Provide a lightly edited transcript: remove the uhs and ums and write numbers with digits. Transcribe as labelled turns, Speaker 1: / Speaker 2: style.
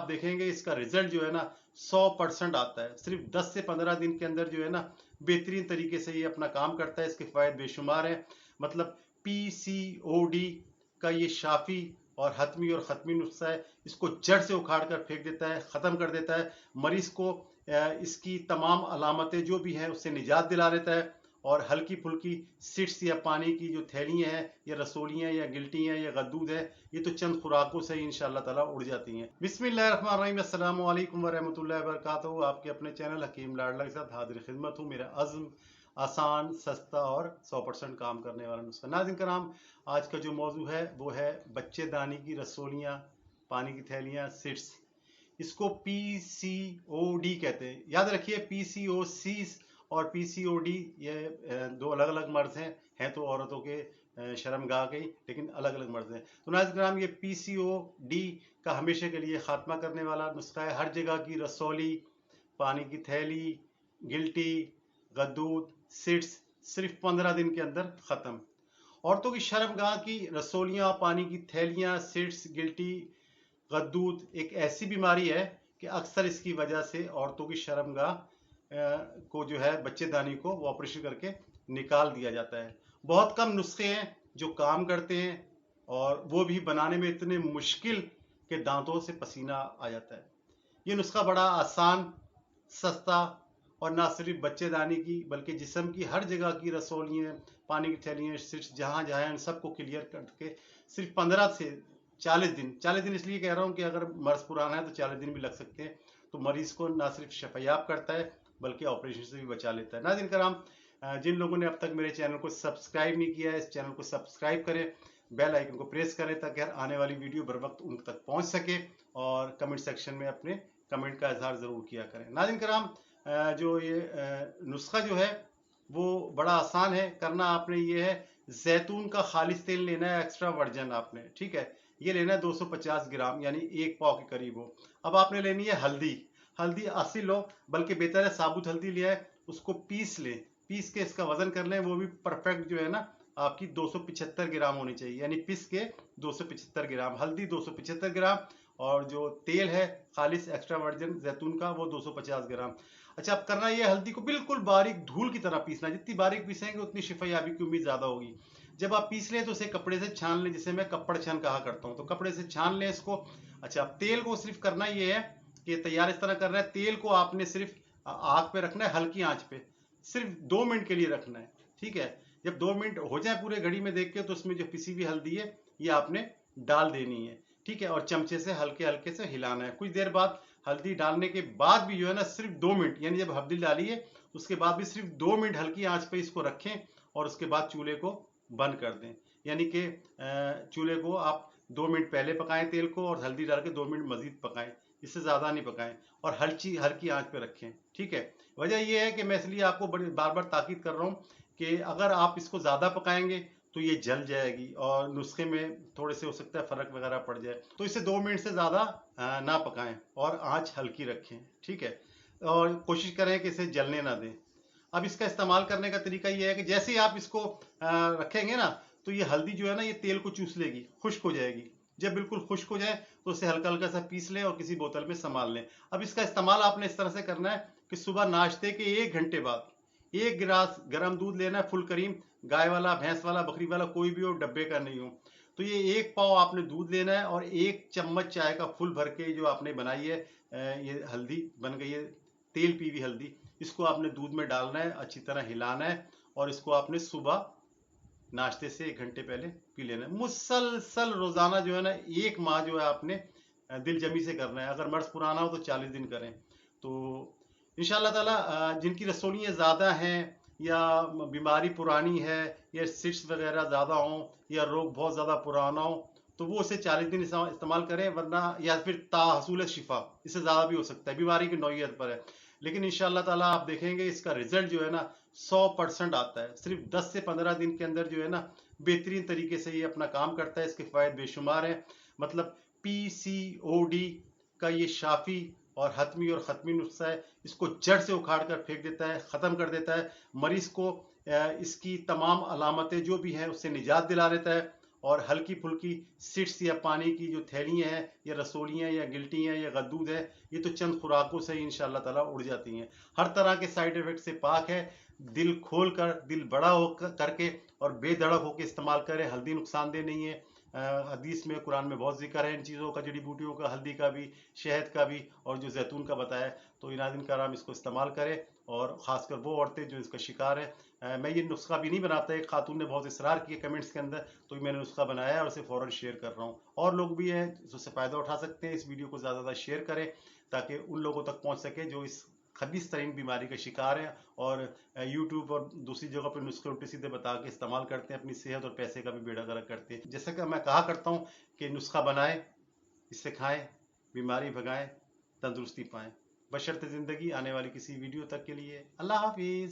Speaker 1: आप देखेंगे इसका रिजल्ट जो है ना 100% आता है। सिर्फ 10 से 15 दिन के अंदर जो है ना बेहतरीन तरीके से ये अपना काम करता है। इसके फायदे बेशुमार हैं। मतलब पीसीओडी का ये शाफी और हतमी और ख़त्मी नुस्खा है। इसको जड़ से उखाड़ कर फेंक देता है, ख़त्म कर देता है। मरीज को इसकी तमाम अलामतें जो भी हैं उससे निजात दिला देता है। और हल्की फुल्की सिट्स या पानी की जो थैलियाँ हैं या रसोलियाँ या गिल्टी हैं या गद्दूद है, ये तो चंद खुराकों से ही इंशाअल्लाह ताला उड़ जाती हैं। बिस्मिल्लाहिर्रहमानिर्रहीम, अस्सलामु अलैकुम वरहमतुल्लाहि वबरकातुहू। आपके अपने चैनल हकीम लाडला के साथ हाजिर खिदमत हूँ। मेरा अज़्म आसान, सस्ता और 100% काम करने वाला नुस्खा। नाज़रीन कराम, आज का जो मौजू है वो है बच्चेदानी की रसोलियाँ, पानी की थैलियाँ, सिट्स। इसको पीसीओडी कहते हैं। याद रखिए, पीसीओसी और पीसीओडी ये दो अलग अलग मर्ज हैं तो औरतों के शर्मगाह के, लेकिन अलग अलग मर्ज हैं। तो नाज़रीन कराम, ये पीसीओडी का हमेशा के लिए खात्मा करने वाला नुस्खा है। हर जगह की रसोली, पानी की थैली, गिल्टी, गद्दूद, सिट्स सिर्फ 15 दिन के अंदर खत्म। औरतों की शर्मगाह की रसोलियां, पानी की थैलियां, सिट्स, गिल्टी, गद्दूद एक ऐसी बीमारी है कि अक्सर इसकी वजह से औरतों की शर्मगाह को जो है बच्चेदानी को वो ऑपरेशन करके निकाल दिया जाता है। बहुत कम नुस्खे हैं जो काम करते हैं, और वो भी बनाने में इतने मुश्किल के दांतों से पसीना आ जाता है। ये नुस्खा बड़ा आसान, सस्ता और ना सिर्फ बच्चेदानी की बल्कि जिस्म की हर जगह की रसोलियाँ, पानी की थैलियाँ, सिट्स जहाँ जहाँ हैं सबको क्लियर करके सिर्फ 15 से 40 दिन इसलिए कह रहा हूँ कि अगर मर्ज पुराना है तो 40 दिन भी लग सकते हैं। तो मरीज को ना सिर्फ शफायाब करता है बल्कि ऑपरेशन से भी बचा लेता है। नाज़रीन कराम, जिन लोगों ने अब तक मेरे चैनल को सब्सक्राइब नहीं किया है, इस चैनल को सब्सक्राइब करें, बेल आइकन को प्रेस करें ताकि हर आने वाली वीडियो बर वक्त उन तक पहुंच सके। और कमेंट सेक्शन में अपने कमेंट का इजहार ज़रूर किया करें। नाज़रीन कराम, जो ये नुस्खा जो है वो बड़ा आसान है। करना आपने ये है, जैतून का खालिस तेल लेना है, एक्स्ट्रा वर्जन आपने, ठीक है। ये लेना है 250 ग्राम, यानी 1 पाव के करीब हो। अब आपने लेनी है हल्दी। हल्दी असली लो, बल्कि बेहतर है साबुत हल्दी लिया है, उसको पीस लें। पीस के इसका वजन कर लें, वो भी परफेक्ट जो है ना आपकी 275 ग्राम होनी चाहिए, यानी पीस के 275 ग्राम हल्दी, 275 ग्राम। और जो तेल है खालिस एक्स्ट्रा वर्जिन जैतून का, वो 250 ग्राम। अच्छा, अब करना ये, हल्दी को बिल्कुल बारीक धूल की तरह पीसना। जितनी बारीक पीसेंगे उतनी शिफायाबी की उम्मीद ज्यादा होगी। जब आप पीस लें तो उसे कपड़े से छान लें, जिसे मैं कपड़ छान कहा करता हूँ, तो कपड़े से छान लें इसको। अच्छा, अब तेल को सिर्फ करना ये है कि तैयार इस तरह करना है। तेल को आपने सिर्फ आग पे रखना है, हल्की आंच पे, सिर्फ 2 मिनट के लिए रखना है, ठीक है। जब 2 मिनट हो जाए पूरे घड़ी में देख के, तो उसमें जो पिसी हुई हल्दी है ये आपने डाल देनी है, ठीक है। और चमचे से हल्के हल्के से हिलाना है। कुछ देर बाद हल्दी डालने के बाद भी जो है ना सिर्फ 2 मिनट, यानी जब हल्दी डाली है उसके बाद भी सिर्फ 2 मिनट हल्की आंच पे इसको रखें, और उसके बाद चूल्हे को बंद कर दें। यानी कि चूल्हे को आप 2 मिनट पहले पकाएं तेल को, और हल्दी डाल के 2 मिनट मजीद पकाएं, इससे ज़्यादा नहीं पकाएं, और हल्की आंच पे रखें, ठीक है। वजह यह है कि मैं इसलिए आपको बड़ी बार बार ताकीद कर रहा हूँ कि अगर आप इसको ज़्यादा पकाएंगे तो ये जल जाएगी, और नुस्खे में थोड़े से हो सकता है फ़र्क वगैरह पड़ जाए। तो इसे 2 मिनट से ज़्यादा ना पकाएं, और आंच हल्की रखें, ठीक है। और कोशिश करें कि इसे जलने ना दें। अब इसका इस्तेमाल करने का तरीका ये है कि जैसे ही आप इसको रखेंगे ना, तो ये हल्दी जो है ना ये तेल को चूस लेगी, खुश्क हो जाएगी। जब बिल्कुल खुश्क हो जाए तो उसे हल्का हल्का सा पीस लें और किसी बोतल में संभाल लें। अब इसका इस्तेमाल आपने इस तरह से करना है कि सुबह नाश्ते के 1 घंटे बाद 1 गिलास गर्म दूध लेना है, फुल क्रीम, गाय वाला, भैंस वाला, बकरी वाला, कोई भी हो, डब्बे का नहीं हो। तो ये 1 पाव आपने दूध लेना है, और 1 चम्मच चाय का फुल भर के जो आपने बनाई है, ये हल्दी बन गई है, तेल पी हुई हल्दी, इसको आपने दूध में डालना है, अच्छी तरह हिलाना है, और इसको आपने सुबह नाश्ते से 1 घंटे पहले पी लेना है। मुसलसल रोजाना जो है ना 1 माह जो है आपने दिल जमी से करना है। अगर मर्ज पुराना हो तो 40 दिन करें। तो इंशाल्लाह ताला जिनकी रसोलियाँ ज़्यादा हैं, या बीमारी पुरानी है, या सिट्स वगैरह ज़्यादा हों, या रोग बहुत ज़्यादा पुराना हो, तो वो उसे 40 दिन इस्तेमाल करें, वरना या फिर ताहसूल शिफा, इससे ज़्यादा भी हो सकता है, बीमारी की नौइयत पर है। लेकिन इंशाल्लाह ताला आप देखेंगे इसका रिजल्ट जो है ना 100% आता है। सिर्फ 10 से 15 दिन के अंदर जो है ना बेहतरीन तरीके से ये अपना काम करता है। इसके फायदे बेशुमार हैं। मतलब पीसीओडी का ये शाफी और हतमी और ख़त्मी नुस्खा है। इसको जड़ से उखाड़ कर फेंक देता है, ख़त्म कर देता है। मरीज को इसकी तमाम अलामतें जो भी हैं उससे निजात दिला देता है। और हल्की फुल्की सिट्स या पानी की जो थैलियाँ हैं या रसोलियाँ या गिल्टी हैं या गद्दूद है, ये तो चंद खुराकों से ही इंशाल्लाह ताला उड़ जाती हैं। हर तरह के साइड इफेक्ट से पाक है। दिल खोल कर, दिल बड़ा हो करके और बेधड़क होकर इस्तेमाल करें। हल्दी नुकसानदेह नहीं है। हदीस में, कुरान में बहुत जिक्र है इन चीज़ों का, जड़ी बूटियों का, हल्दी का भी, शहद का भी और जो जैतून का बताया। तो नाज़रीन कराम इसको इस्तेमाल करें, और ख़ासकर वो औरतें जो इसका शिकार है। मैं ये नुस्खा भी नहीं बनाता, एक खातून ने बहुत इसरार किया कमेंट्स के अंदर, तो मैंने नुस्खा बनाया और उसे फ़ौरन शेयर कर रहा हूँ। और लोग भी हैं जिससे फ़ायदा उठा सकते हैं। इस वीडियो को ज़्यादा से ज़्यादा शेयर करें ताकि उन लोगों तक पहुँच सके जो इस खबीस तरीन बीमारी का शिकार है और यूट्यूब और दूसरी जगह पर नुस्खे उल्टे सीधे बता के इस्तेमाल करते हैं, अपनी सेहत और पैसे का भी बेड़ा गर्क करते हैं। जैसा कि मैं कहा करता हूँ कि नुस्खा बनाएं, इससे खाएं, बीमारी भगाएं, तंदुरुस्ती पाएं। बशर्ते ज़िंदगी। आने वाली किसी वीडियो तक के लिए अल्लाह हाफिज़।